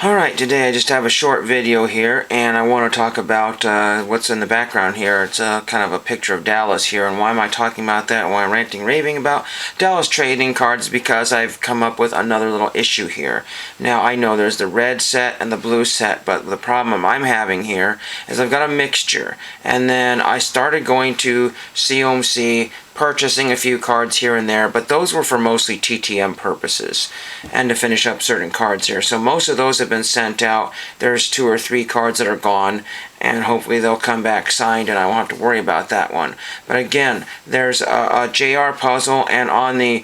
Alright, today I just have a short video here, and I want to talk about what's in the background here. It's kind of a picture of Dallas here, and why am I talking about that? Why I'm ranting, raving about Dallas trading cards? Because I've come up with another little issue here. Now, I know there's the red set and the blue set, but the problem I'm having here is I've got a mixture, and then I started going to COMC, purchasing a few cards here and there, but those were for mostly TTM purposes and to finish up certain cards here. So most of those have been sent out. There's 2 or 3 cards that are gone, and hopefully they'll come back signed and I won't have to worry about that one. But again, there's a JR puzzle, and on the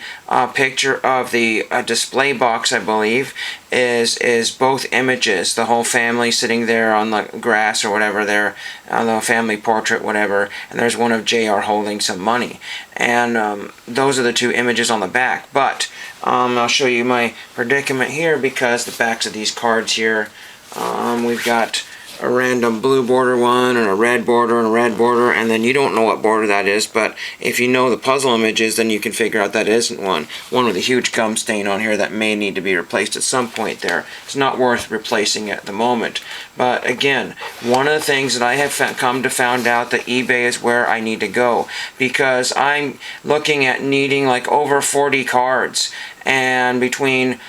picture of the display box, I believe, is both images, the whole family sitting there on the grass or whatever there, the family portrait, whatever, and there's one of JR holding some money. And those are the 2 images on the back. But I'll show you my predicament here, because the backs of these cards here, we've got a random blue border one and a red border and a red border, and then you don't know what border that is, but if you know the puzzle images, then you can figure out that isn't one with a huge gum stain on here that may need to be replaced at some point there. It's not worth replacing at the moment. But again, one of the things that I have come to find out that eBay is where I need to go, because I'm looking at needing like over 40 cards, and between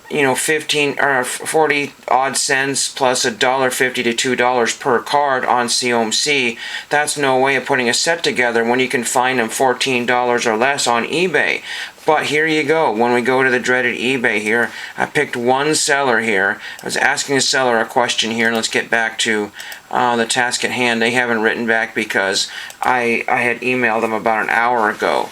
15 or 40 odd cents plus $1.50 to $2 per card on COMC. That's no way of putting a set together when you can find them $14 or less on eBay. But here you go. When we go to the dreaded eBay here, I picked one seller here. I was asking the seller a question here, and let's get back to the task at hand. They haven't written back because I had emailed them about an hour ago,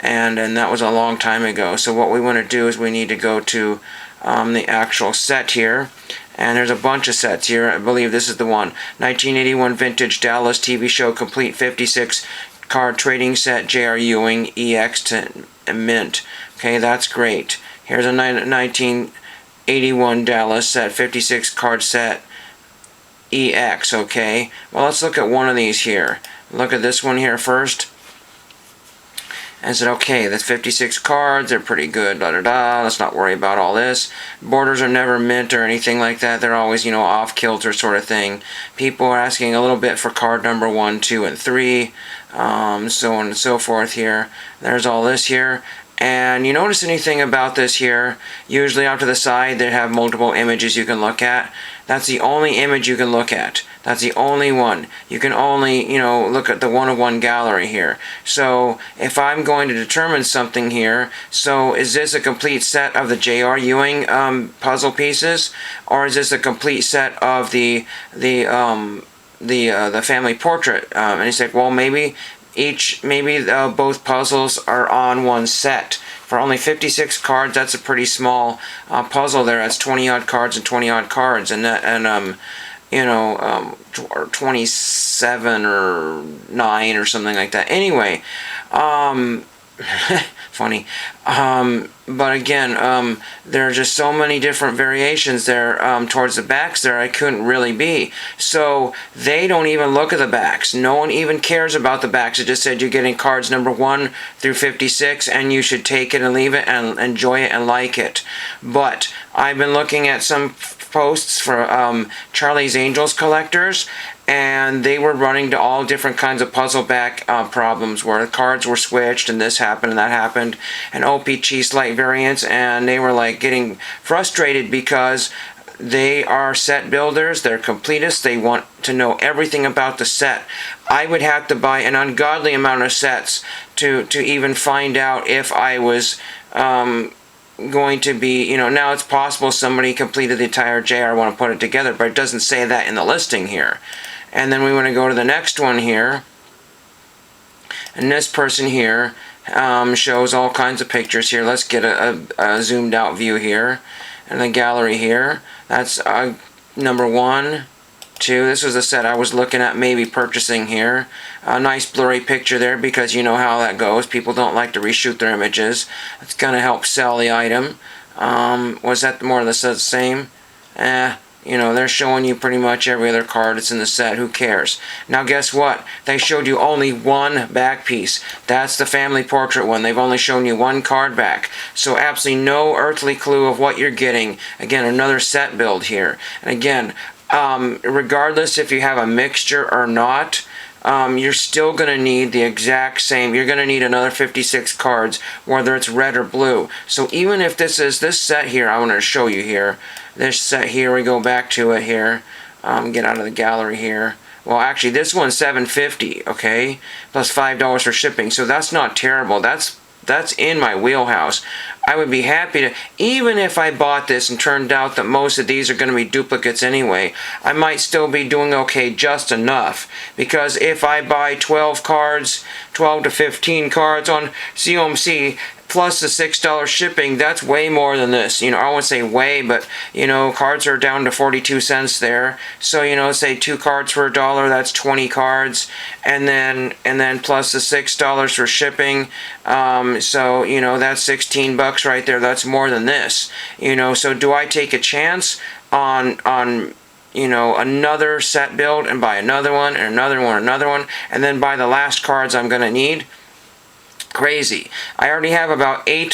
and that was a long time ago. So what we want to do is we need to go to the actual set here, and there's a bunch of sets here. I believe this is the one, 1981 vintage Dallas TV show complete 56 card trading set, J.R. Ewing EX to mint. Okay, that's great. Here's a 1981 Dallas set, 56 card set EX. Okay, well, let's look at one of these here. Look at this one here first. And said, okay, that's 56 cards, they're pretty good, let's not worry about all this. Borders are never mint or anything like that. They're always, off kilter sort of thing. People are asking a little bit for card number 1, 2, and 3, so on and so forth here. There's all this here. And you notice anything about this here, usually off to the side they have multiple images you can look at. That's the only image you can look at. That's the only one. You can only, look at the one-of-one gallery here. So if I'm going to determine something here, so is this a complete set of the J.R. Ewing puzzle pieces, or is this a complete set of the family portrait? And he's like, well, maybe both puzzles are on one set. For only 56 cards, that's a pretty small puzzle there. That's 20 odd cards and 20 odd cards, and 27 or 9 or something like that. Anyway, funny. But again, there are just so many different variations there towards the backs there, I couldn't really be. So they don't even look at the backs. No one even cares about the backs. It just said you're getting cards number 1 through 56, and you should take it and leave it and enjoy it and like it. But I've been looking at some posts for Charlie's Angels collectors, and they were running to all different kinds of puzzle back problems where the cards were switched and this happened and that happened, and OPG slight variants, and they were like getting frustrated because they are set builders, they're completists, they want to know everything about the set. I would have to buy an ungodly amount of sets to even find out if I was going to be, now it's possible somebody completed the entire JR, want to put it together, but it doesn't say that in the listing here. And then we want to go to the next one here, and this person here shows all kinds of pictures here. Let's get a zoomed out view here, and the gallery here. That's number 1, 2. This was a set I was looking at maybe purchasing here. A nice blurry picture there, because you know how that goes. People don't like to reshoot their images. It's going to help sell the item. Was that more or less the same? You know, they're showing you pretty much every other card that's in the set. Who cares? Now guess what? They showed you only one back piece. That's the family portrait one. They've only shown you one card back. So absolutely no earthly clue of what you're getting. Again, another set build here. And again, regardless if you have a mixture or not, you're still going to need the exact same. You're going to need another 56 cards, whether it's red or blue. So even if this is this set here, I want to show you here. This set here, we go back to it here. Get out of the gallery here. Well, actually, this one's $7.50, okay, plus $5 for shipping. So that's not terrible. That's in my wheelhouse. I would be happy to, even if I bought this and turned out that most of these are going to be duplicates anyway, I might still be doing okay just enough. Because if I buy 12 cards, 12 to 15 cards on COMC, plus the $6 shipping, that's way more than this. You know, I won't say way, but, you know, cards are down to 42 cents there. So, you know, say 2 cards for $1, that's 20 cards. And then plus the $6 for shipping. So, you know, that's 16 bucks right there. That's more than this. You know, so do I take a chance on you know, another set build and buy another one and another one, another one, and then buy the last cards I'm going to need? Crazy. I already have about 8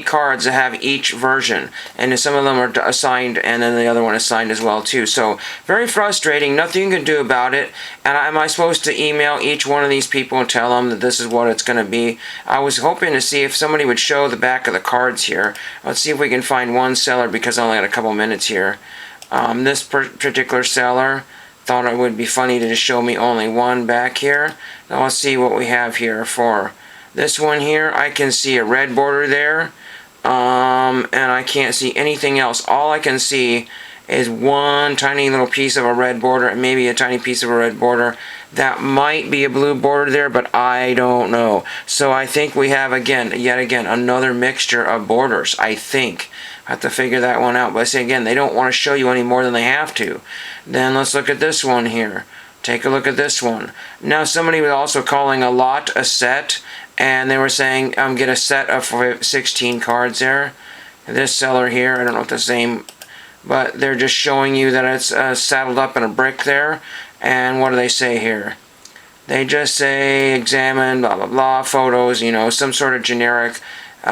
cards that have each version, and some of them are assigned, and then the other one assigned as well too. So very frustrating. Nothing you can do about it. And am I supposed to email each one of these people and tell them that this is what it's going to be? I was hoping to see if somebody would show the back of the cards here. Let's see if we can find one seller, because I only got a couple minutes here. This particular seller thought it would be funny to just show me only one back here. Now let's see what we have here for this one here. I can see a red border there, and I can't see anything else. All I can see is one tiny little piece of a red border, and maybe a tiny piece of a red border. That might be a blue border there, but I don't know. So I think we have, yet again, another mixture of borders, I think. I have to figure that one out. But I say again, they don't want to show you any more than they have to. Then let's look at this one here. Take a look at this one. Now somebody was also calling a lot a set, and they were saying get a set of 16 cards there. This seller here, I don't know if the same, but they're just showing you that it's saddled up in a brick there. And what do they say here? They just say examine, blah blah blah, photos, you know, some sort of generic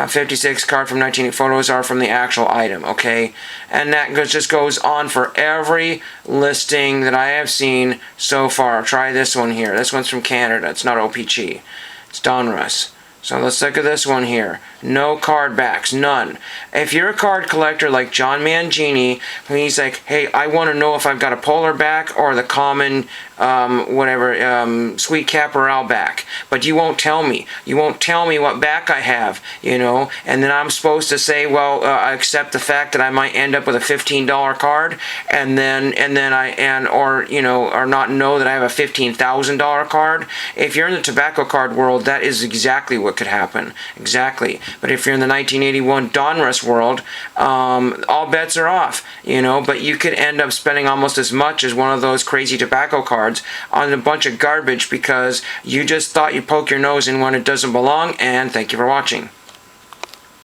56 card from 19 photos are from the actual item, okay? And that just goes on for every listing that I have seen so far. Try this one here. This one's from Canada. It's not OPG. It's Donruss. So let's look at this one here. No card backs, none. If you're a card collector like John Mangini, he's like, hey, I want to know if I've got a polar back or the common, Sweet Caporal back. But you won't tell me. You won't tell me what back I have, you know. And then I'm supposed to say, well, I accept the fact that I might end up with a $15 card, or not know that I have a $15,000 card. If you're in the tobacco card world, that is exactly what could happen. Exactly. But if you're in the 1981 Donruss world, all bets are off, you know, but you could end up spending almost as much as one of those crazy tobacco cards on a bunch of garbage because you just thought you'd poke your nose in when it doesn't belong. And thank you for watching.